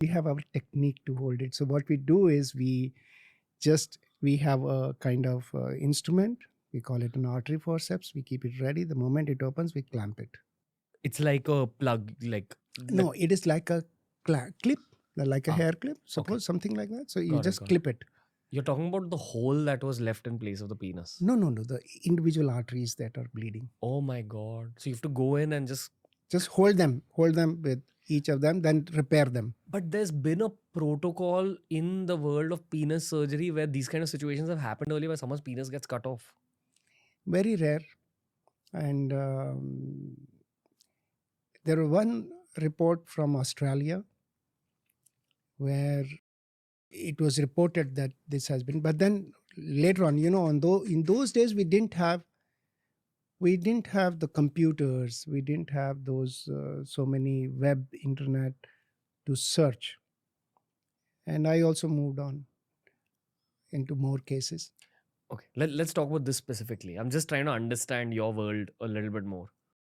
We have our technique to hold it. So what we do is we have a kind of instrument. We call it an artery forceps. We keep it ready. The moment it opens, we clamp it. It's like a plug, like No, it is like a clip, like a Ah, hair clip, okay. suppose, something like that. So you Got it, just got it. clip it. You're talking about the hole that was left in place of the penis. No, the individual arteries that are bleeding. Oh my God. So you have to go in and Just hold them with each of them, then repair them. But there's been a protocol in the world of penis surgery where these kind of situations have happened earlier where someone's penis gets cut off. Very rare. And there was one report from Australia where it was reported that this has been, but then later on, in those days we didn't have the computers, we didn't have those so many web internet to search, and I also moved on into more cases. Okay, let's talk about this specifically. I'm just trying to understand your world a little bit more.